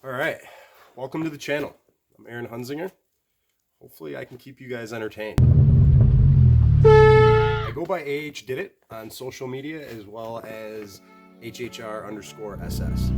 All right, welcome to the channel. I'm Aaron Hunzinger. Hopefully I can keep you guys entertained. I go by AHdidit on social media as well as HHR_SS.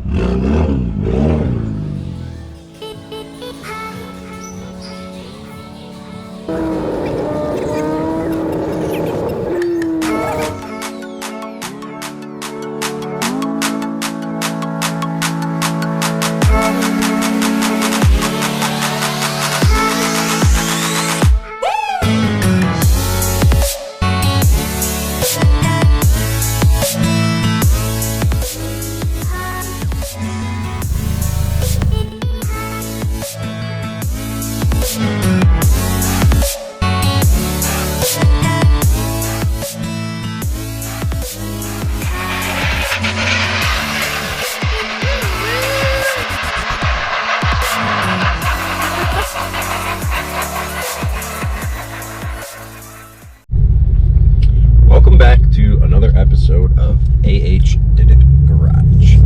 Welcome back to another episode of AHdidit Garage.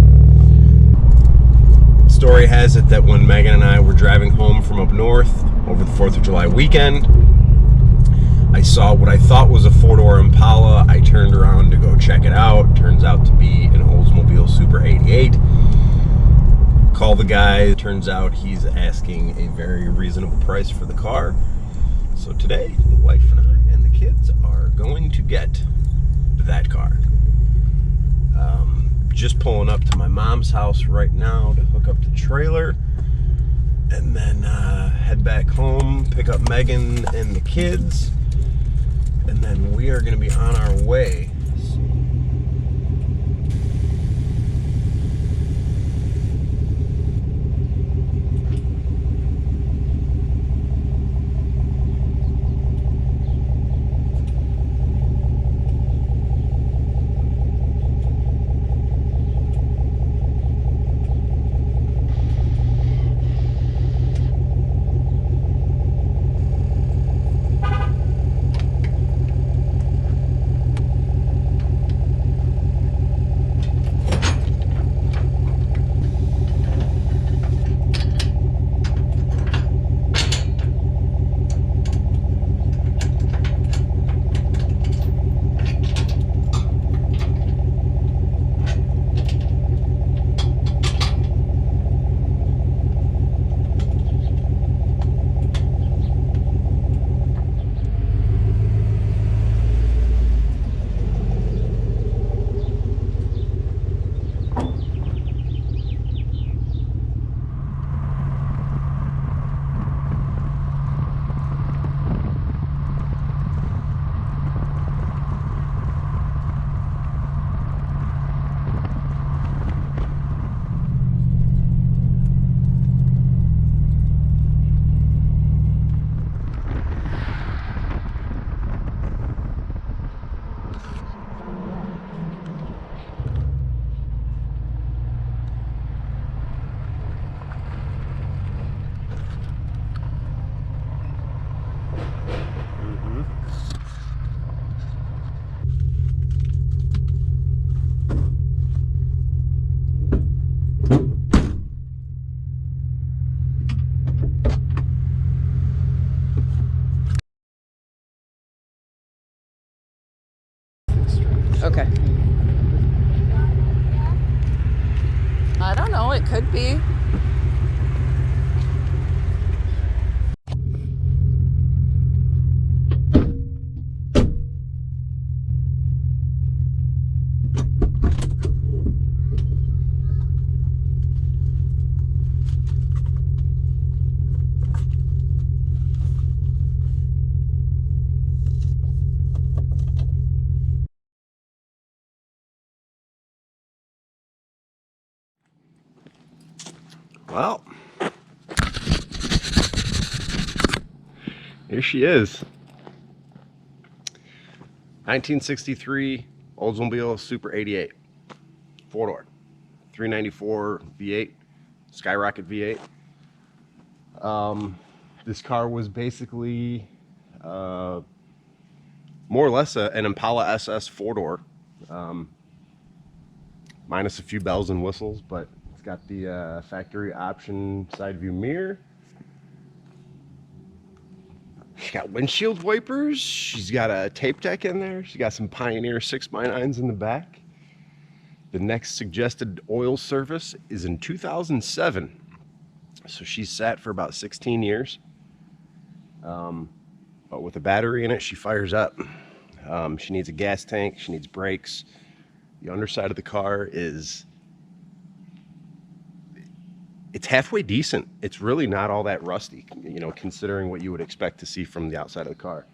Story has it that when Megan and I were driving home from up north over the 4th of July weekend, I saw what I thought was a four-door Impala. I turned around to go check it out. Turns out to be an Oldsmobile Super 88. Call the guy. Turns out he's asking a very reasonable price for the car. So today, the wife and I and the kids are going to get that car. Just pulling up to my mom's house right now to hook up the trailer and then head back home, pick up Megan and the kids, and then we are going to be on our way. Okay. I don't know, it could be. Well, here she is. 1963 Oldsmobile Super 88. Four-door. 394 V8. Skyrocket V8. This car was basically more or less an Impala SS four-door. Minus a few bells and whistles, but It's got the factory option side view mirror. She's got windshield wipers. She's got a tape deck in there. She's got some Pioneer 6x9s in the back. The next suggested oil service is in 2007. So she's sat for about 16 years. But with a battery in it, she fires up. She needs a gas tank. She needs brakes. The underside of the car is... it's halfway decent. It's really not all that rusty, you know, considering what you would expect to see from the outside of the car.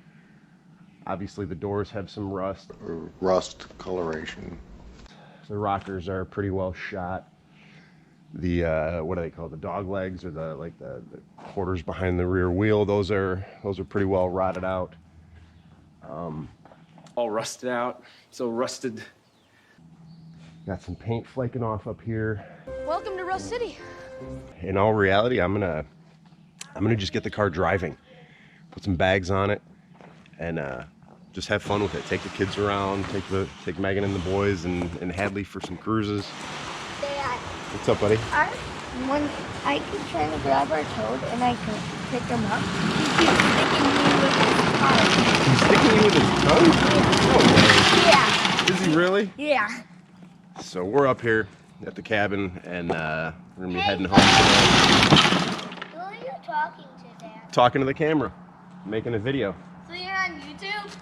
Obviously, the doors have some rust. Or rust coloration. The rockers are pretty well shot. The what do they call it? The dog legs, or the quarters behind the rear wheel. Those are pretty well rotted out. All rusted out. So rusted. Got some paint flaking off up here. Welcome to Rust City. In all reality, I'm gonna just get the car driving, put some bags on it, and just have fun with it. Take the kids around, take Megan and the boys and Hadley for some cruises. Dad, What's up, buddy? when I keep trying to grab our toad and I can pick him up, he keeps sticking me with his tongue. He's sticking you with his tongue? No way. Yeah. Is he really? Yeah. So we're up here at the cabin, and we're gonna be heading home today. Who are you talking to, Dad? Talking to the camera, making a video. So you're on YouTube?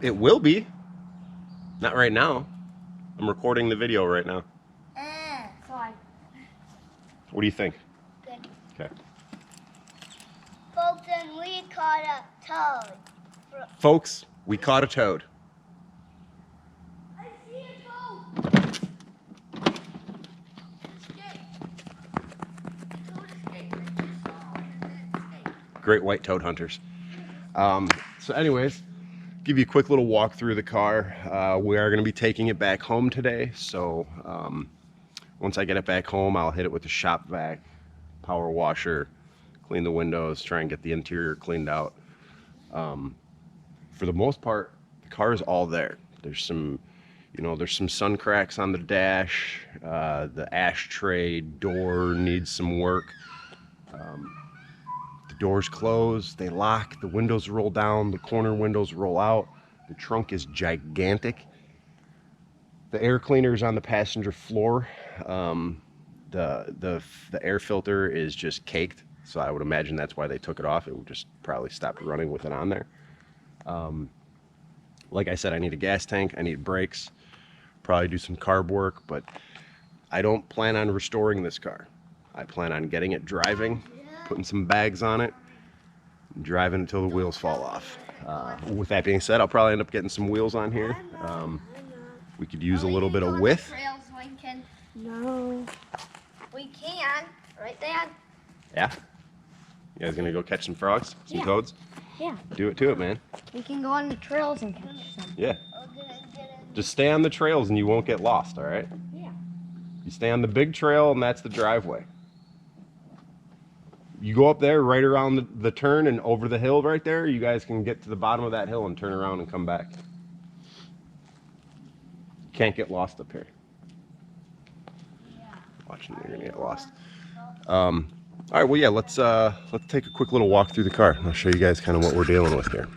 It will be. Not right now. I'm recording the video right now. So I What do you think? good. Okay. Folks, and we caught a toad. Folks, we caught a toad. I see a toad. Great white toad hunters. So anyways, give you a quick little walk through the car. We are going to be taking it back home today. So once I get it back home, I'll hit it with the shop vac, power washer, clean the windows, try and get the interior cleaned out. For the most part, the car is all there. There's some, there's some sun cracks on the dash. The ashtray door needs some work. The doors close, they lock, the windows roll down, the corner windows roll out. The trunk is gigantic. The air cleaner is on the passenger floor. The air filter is just caked, so I would imagine that's why they took it off. It would just probably stop running with it on there. Like I said, I need a gas tank, I need brakes, probably do some carb work, but I don't plan on restoring this car. I plan on getting it driving, putting some bags on it, and driving until the wheels fall off. With that being said, I'll probably end up getting some wheels on here. We could use a little bit of width. No. We can, right, Dad? Yeah. You guys gonna go catch some frogs, some Yeah. toads? Yeah. Do it to it, man. We can go on the trails and catch some. Yeah. Just stay on the trails and you won't get lost, all right? Yeah. You stay on the big trail and that's the driveway. You go up there right around the turn and over the hill right there, you guys can get to the bottom of that hill and turn around and come back. Can't get lost up here. Watching, you're gonna get lost. All right, well, yeah, let's take a quick little walk through the car and I'll show you guys kind of what we're dealing with here.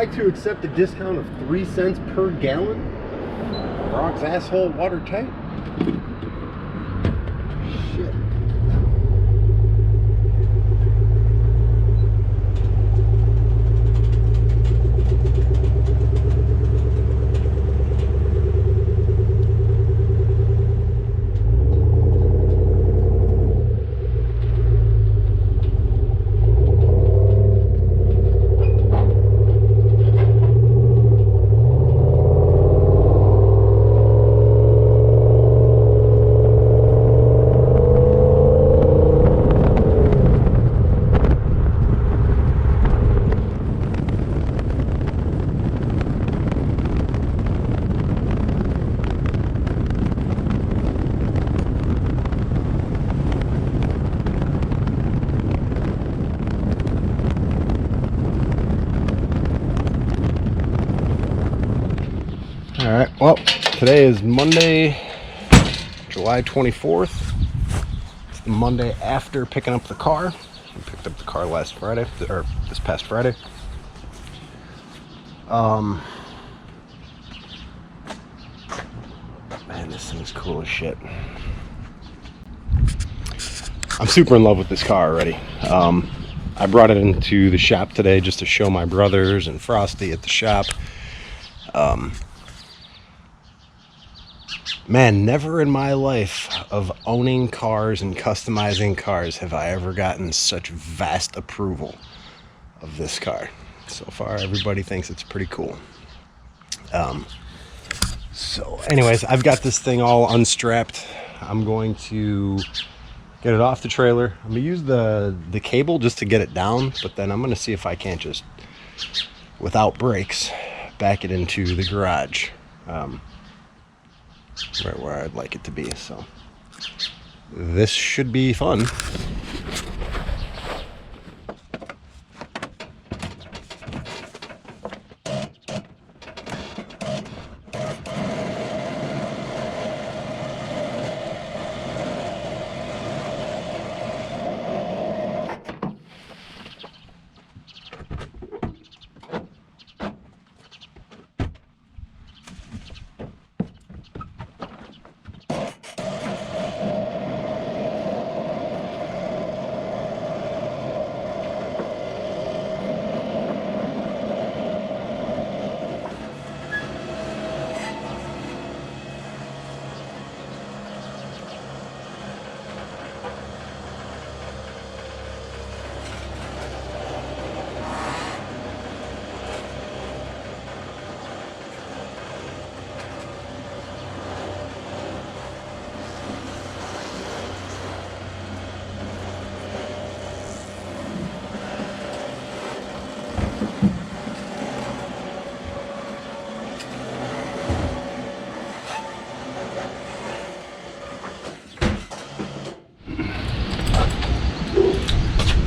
like to accept a discount of 3 cents per gallon? Frog's asshole watertight? Shit. All right, well, today is Monday, July 24th. It's the Monday after picking up the car. We picked up the car last Friday, or this past Friday. Man, this thing's cool as shit. I'm super in love with this car already. I brought it into the shop today just to show my brothers and Frosty at the shop. Man, never in my life of owning cars and customizing cars have I ever gotten such vast approval of this car. So far, everybody thinks it's pretty cool. So anyways, I've got this thing all unstrapped. I'm going to get it off the trailer. I'm gonna use the cable just to get it down, but then I'm gonna see if I can't just, without brakes, back it into the garage. Right where I'd like it to be. So this should be fun.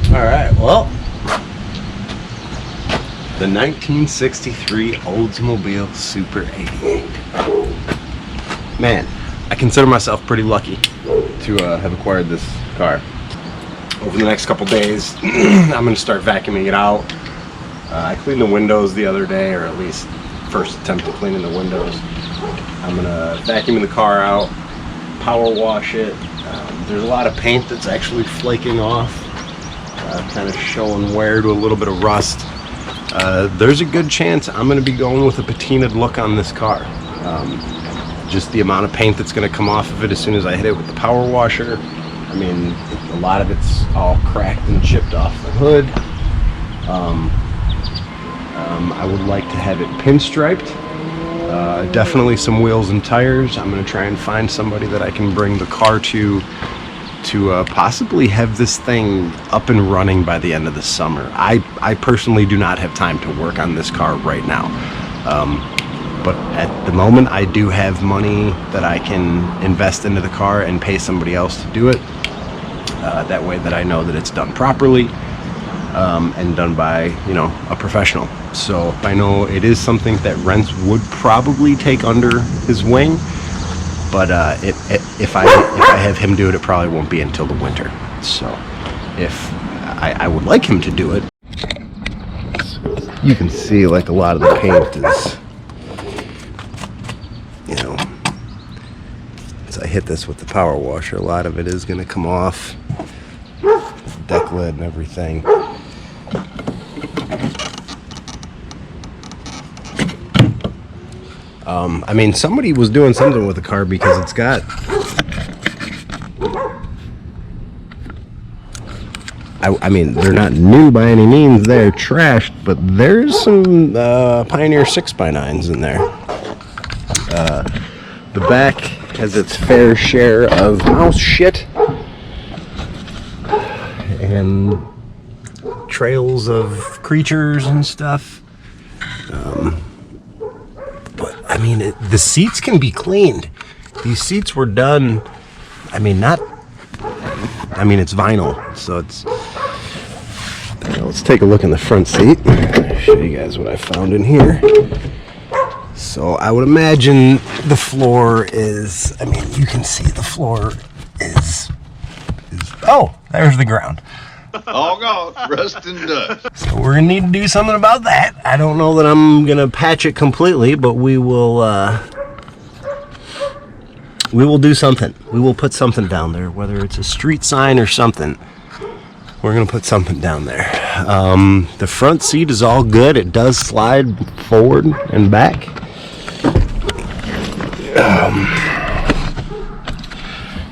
Alright, well, the 1963 Oldsmobile Super 88. Man, I consider myself pretty lucky to have acquired this car. Over the next couple days, I'm going to start vacuuming it out. I cleaned the windows the other day, or at least first attempt at cleaning the windows. I'm going to vacuum the car out, power wash it. There's a lot of paint that's actually flaking off. Kind of showing wear to a little bit of rust. There's a good chance I'm going to be going with a patinaed look on this car. Just the amount of paint that's going to come off of it as soon as I hit it with the power washer. I mean, a lot of it's all cracked and chipped off the hood. I would like to have it pinstriped. Definitely some wheels and tires. I'm going to try and find somebody that I can bring the car to possibly have this thing up and running by the end of the summer. I personally do not have time to work on this car right now. But at the moment, I do have money that I can invest into the car and pay somebody else to do it. That way that I know that it's done properly and done by, you know, a professional. So I know it is something that Rents would probably take under his wing. But if I have him do it, it probably won't be until the winter. So if I would like him to do it. you can see like a lot of the paint is, you know, as I hit this with the power washer, a lot of it is going to come off. Deck lid and everything. I mean, somebody was doing something with the car because it's got, I mean, they're not new by any means, they're trashed, but there's some Pioneer 6x9s in there. The back has its fair share of mouse shit and trails of creatures and stuff. But I mean, the seats can be cleaned. These seats were done, I mean, it's vinyl, so it's, let's take a look in the front seat. Show you guys what I found in here. So I would imagine the floor is, I mean, you can see the floor is oh, there's the ground. All gone, rust and dust. So we're gonna need to do something about that. I don't know that I'm gonna patch it completely, but we will do something. We will put something down there, whether it's a street sign or something. We're gonna put something down there. The front seat is all good. It does slide forward and back.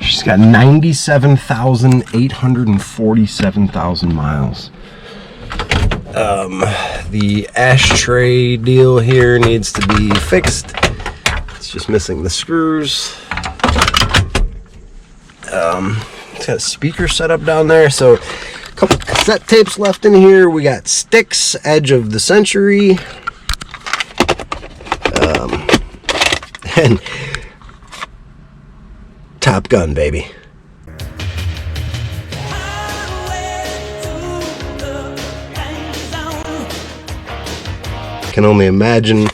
She's got 97,847,000 miles. The ashtray deal here needs to be fixed. It's just missing the screws. It's got a speaker set up down there, so a couple cassette tapes left in here. We got Styx, Edge of the Century, and Top Gun, baby. I can only imagine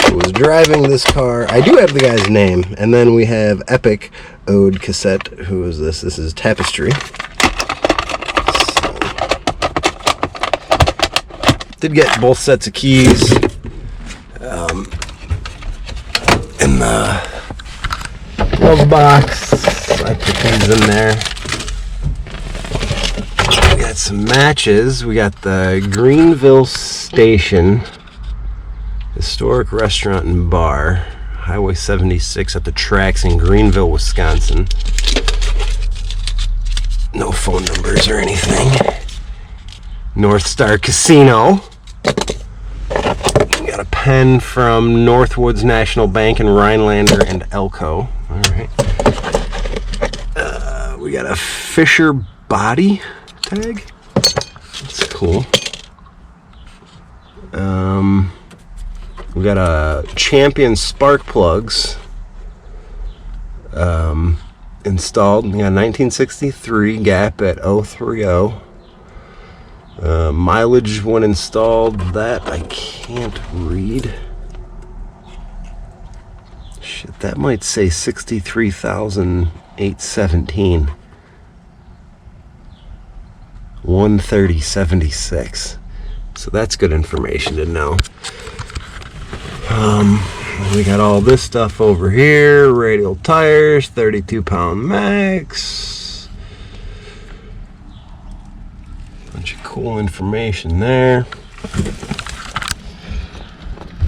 who was driving this car. I do have the guy's name, and then we have Epic Ode Cassette. Who is this? This is Tapestry. So, did get both sets of keys. In the glove box, I put these in there. We got some matches. We got the Greenville Station Historic Restaurant and Bar, Highway 76 at the tracks in Greenville, Wisconsin. No phone numbers or anything. North Star Casino. We got a pen from Northwoods National Bank in Rhinelander and Elko. All right. We got a Fisher body tag. That's cool. We got a Champion spark plugs installed. We got 1963 gap at 030. Mileage when installed, that I can't read. Shit, that might say 63,817. 130.76. So that's good information to know. We got all this stuff over here. Radial tires, 32-pound max. Bunch of cool information there.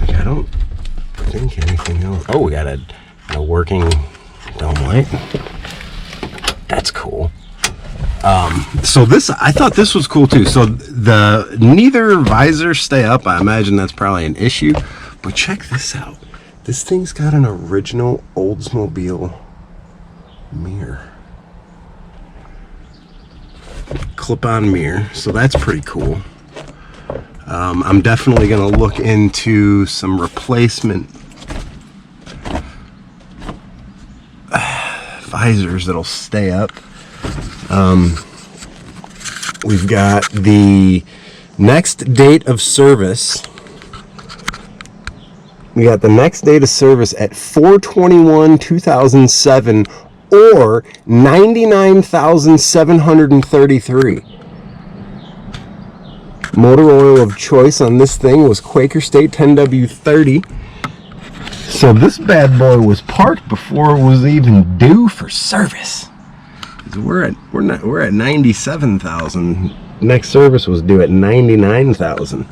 I don't think anything else. Oh, we got a working dome light. That's cool. So this, I thought this was cool too. So the neither visors stay up. I imagine that's probably an issue. But check this out. This thing's got an original Oldsmobile mirror. Clip-on mirror. So that's pretty cool. I'm definitely going to look into some replacement visors that'll stay up. We've got the next date of service. We got the next date of service at 4/21/2007 or 99,733. Motor oil of choice on this thing was Quaker State 10W30. So this bad boy was parked before it was even due for service. We're at 97,000. Next service was due at 99,000.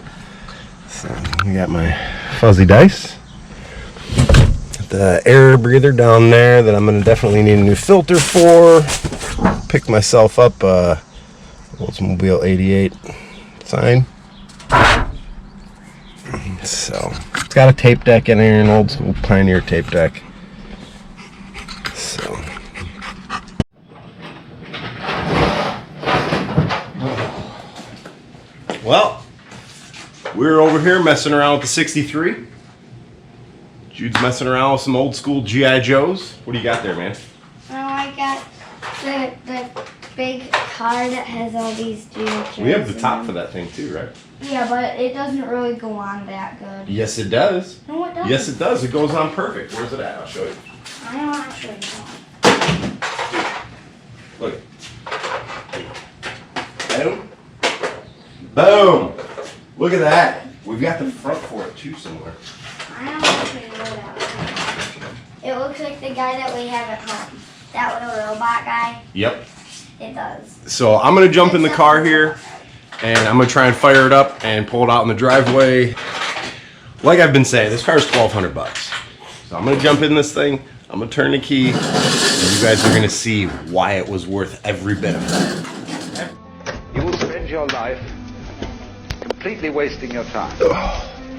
So I got my fuzzy dice. The air breather down there that I'm gonna definitely need a new filter for. Picked myself up a Oldsmobile 88 sign. So it's got a tape deck in here, an old school Pioneer tape deck. So well, we're over here messing around with the 63. Jude's messing around with some old school G.I. Joes. What do you got there, man? Oh, I got the big car that has all these G.I. Joes. We have the top for that thing too, right? Yeah, but it doesn't really go on that good. Yes, it does. No, it doesn't. Yes, it does. It goes on perfect. Where's it at? I'll show you. I don't actually know. Look. Boom. Boom. Look at that. We've got the front for it too somewhere. I don't actually know that one. It looks like the guy that we have at home. That little robot guy. Yep. It does. So I'm going to jump in the car here and I'm going to try and fire it up and pull it out in the driveway. Like I've been saying, this car is $1,200 bucks. So I'm going to jump in this thing. I'm going to turn the key and you guys are going to see why it was worth every bit of it. You will spend your life completely wasting your time.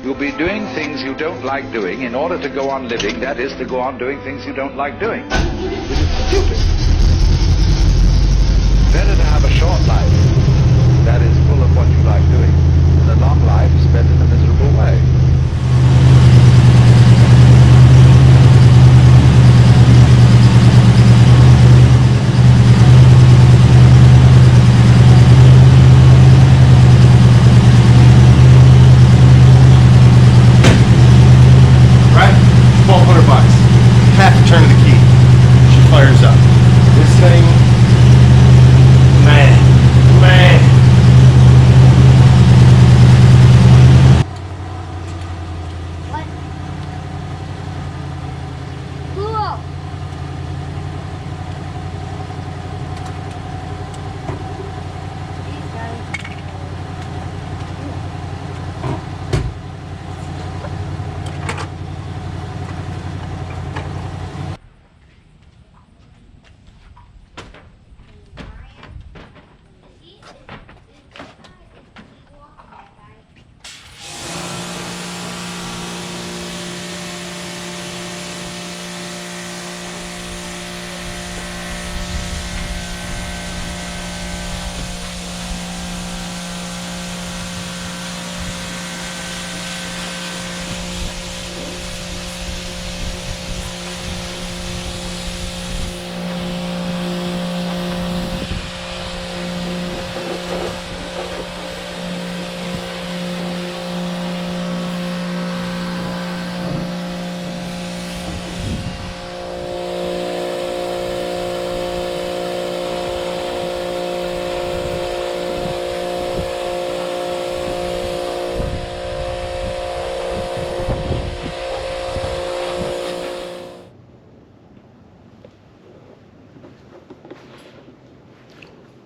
You'll be doing things you don't like doing in order to go on living, that is, to go on doing things you don't like doing. Which is stupid. Better to have a short life that is full of what you like doing than a long life spent in a miserable way. Turn of the key. She fires up. This thing, man. What? Cool. These guys.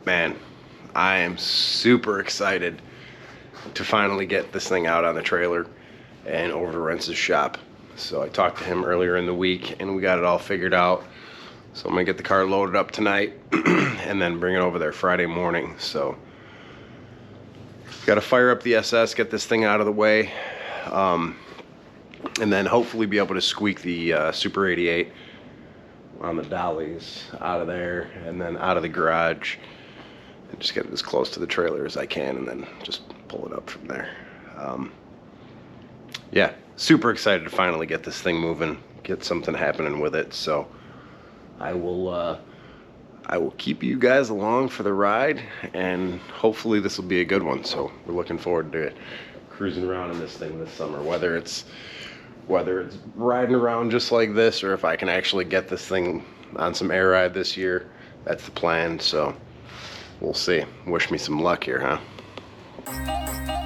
Man, I am super excited to finally get this thing out on the trailer and over to Rentz's shop. So I talked to him earlier in the week and we got it all figured out. So I'm gonna get the car loaded up tonight and then bring it over there Friday morning. So gotta fire up the SS, get this thing out of the way, and then hopefully be able to squeak the Super 88 on the dollies out of there and then out of the garage and just get it as close to the trailer as I can and then just pull it up from there. Yeah, super excited to finally get this thing moving, get something happening with it. So I will keep you guys along for the ride and hopefully this will be a good one. So we're looking forward to cruising around in this thing this summer, whether it's riding around just like this or if I can actually get this thing on some air ride this year. That's the plan. So we'll see. Wish me some luck here, huh? Bye.